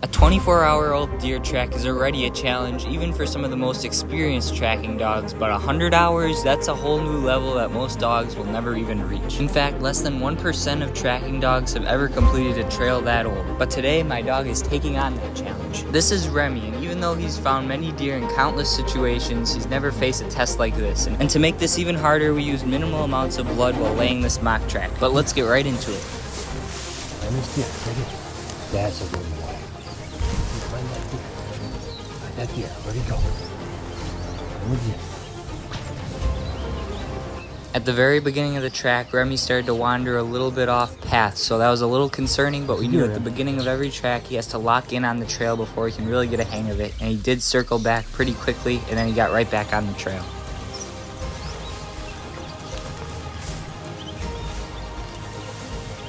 A 24-hour-old deer track is already a challenge even for some of the most experienced tracking dogs, but 100 hours, that's a whole new level that most dogs will never even reach. In fact, less than 1% of tracking dogs have ever completed a trail that old. But today, my dog is taking on that challenge. This is Remi, and even though he's found many deer in countless situations, he's never faced a test like this. And to make this even harder, we used minimal amounts of blood while laying this mock track. But let's get right into it. That's a good boy. Find that deer. Find that deer. Where'd he go? Where'd he go? At the very beginning of the track, Remi started to wander a little bit off path, so that was a little concerning, but we knew at the beginning of every track he has to lock in on the trail before he can really get a hang of it, and he did circle back pretty quickly, and then he got right back on the trail.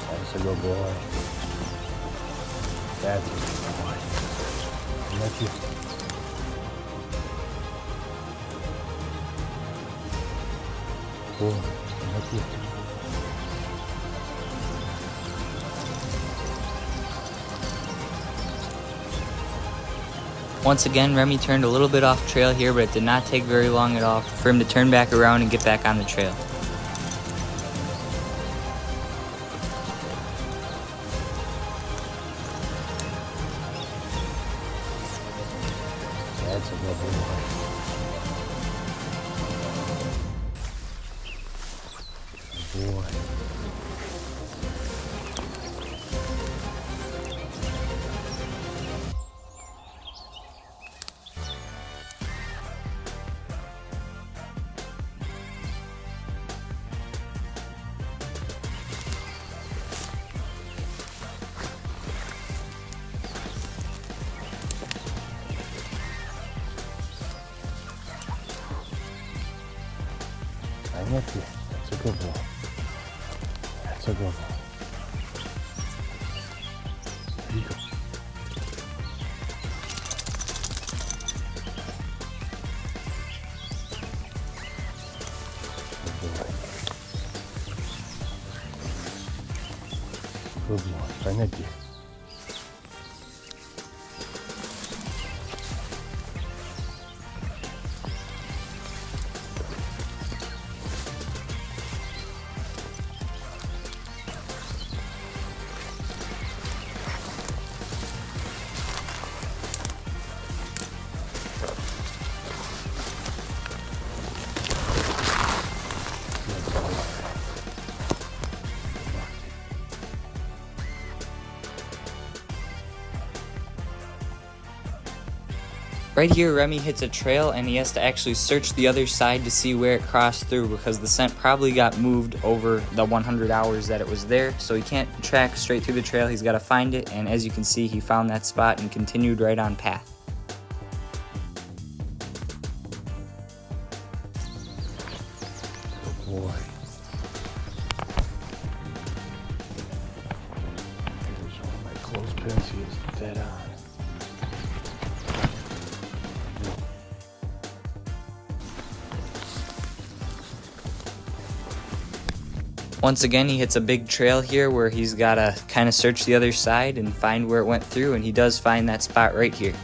That's a good boy. That's a good boy. That's it. Boy, that's it. Once again, Remi turned a little bit off trail here, but it did not take very long at all for him to turn back around and get back on the trail. That's a good boy. Good boy. That's it. That's a good boy. That's a good boy. There you go. Good boy. Good boy. Find that deer. Right here, Remi hits a trail and he has to actually search the other side to see where it crossed through because the scent probably got moved over the 100 hours that it was there. So he can't track straight through the trail, he's got to find it, and as you can see, he found that spot and continued right on path. Good boy. Here's one of my clothespins. He is dead on. Once again, he hits a big trail here where he's got to kind of search the other side and find where it went through, and he does find that spot right here.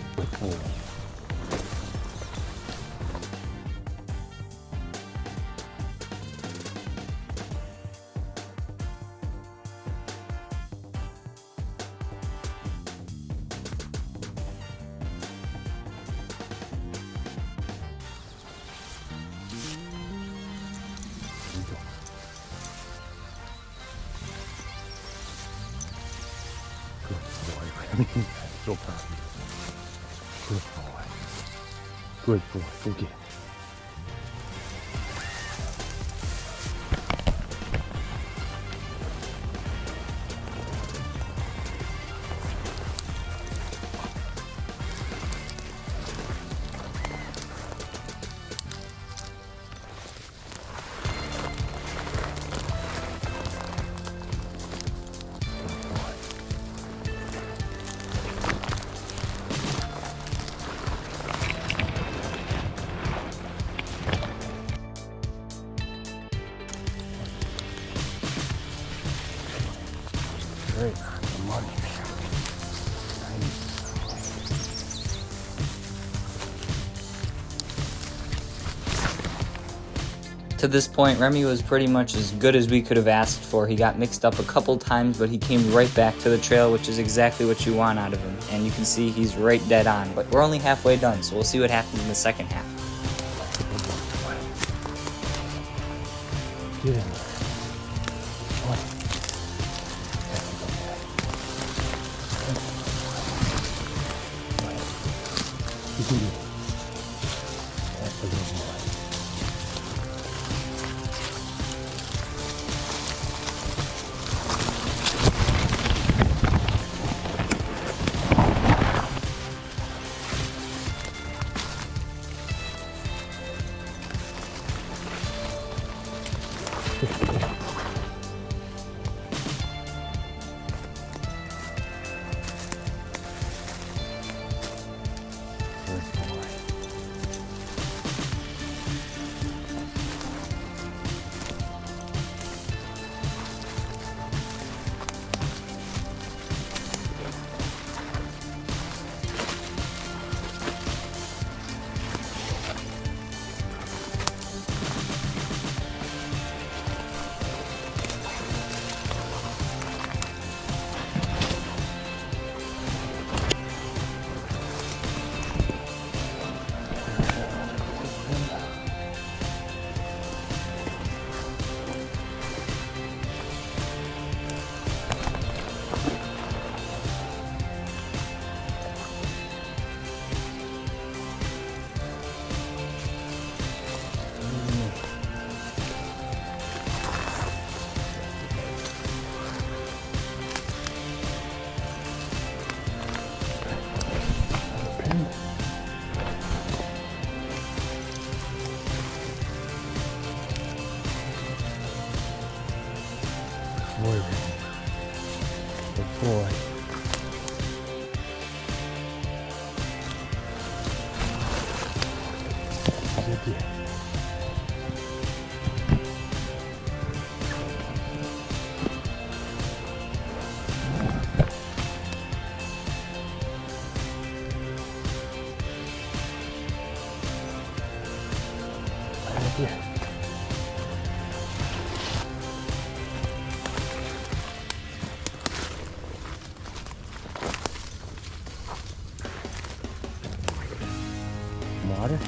So proud of you. Good boy. Good boy. Go get it. To this point, Remi was pretty much as good as we could have asked for. He got mixed up a couple times, but he came right back to the trail, which is exactly what you want out of him. And you can see he's right dead on, but we're only halfway done, so we'll see what happens in the second half. Get in there. Come on. You can do it. That's a good boy. Boy, Remi. Good boy. Good deal. Good deal. Water?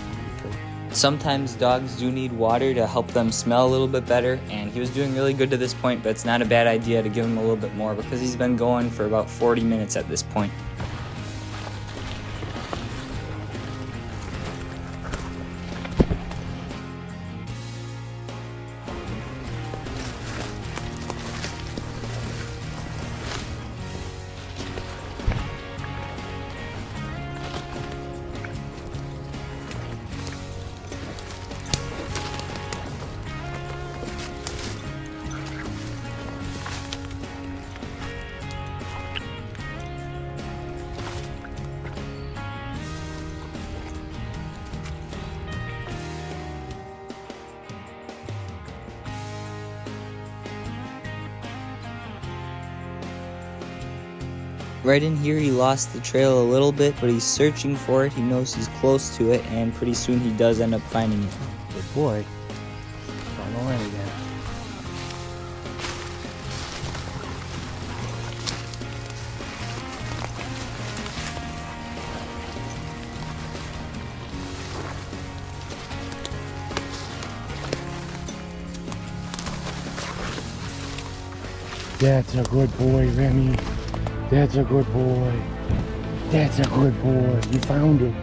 Sometimes dogs do need water to help them smell a little bit better, and he was doing really good to this point, but it's not a bad idea to give him a little bit more because he's been going for about 40 minutes at this point. Right in here, he lost the trail a little bit, but he's searching for it. He knows he's close to it, and pretty soon he does end up finding it. Good boy. Don't know anything. That's a good boy, Remi. That's a good boy. That's a good boy. You found it.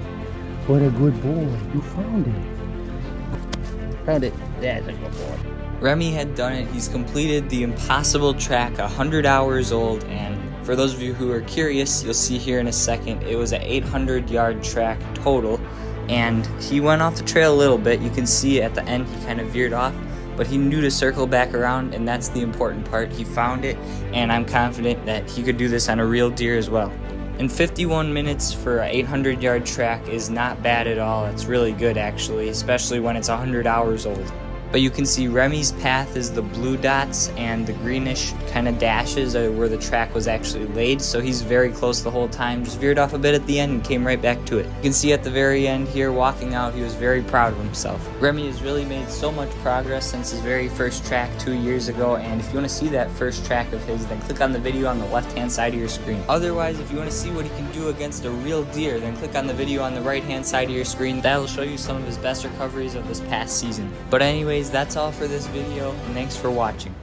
What a good boy. You found it. Found it. That's a good boy. Remi had done it. He's completed the impossible track, 100 hours old, and for those of you who are curious, you'll see here in a second, it was an 800-yard track total, and he went off the trail a little bit. You can see at the end he kind of veered off, but he knew to circle back around, and that's the important part. He found it, and I'm confident that he could do this on a real deer as well. And 51 minutes for an 800-yard track is not bad at all. It's really good, actually, especially when it's 100 hours old. But you can see Remi's path is the blue dots, and the greenish kind of dashes are where the track was actually laid, so he's very close the whole time, just veered off a bit at the end and came right back to it. You can see at the very end here, walking out, he was very proud of himself. Remi has really made so much progress since his very first track 2 years ago, and if you want to see that first track of his, then click on the video on the left hand side of your screen. Otherwise, if you want to see what he can do against a real deer, then click on the video on the right hand side of your screen. That'll show you some of his best recoveries of this past season. But anyways, that's all for this video, and thanks for watching.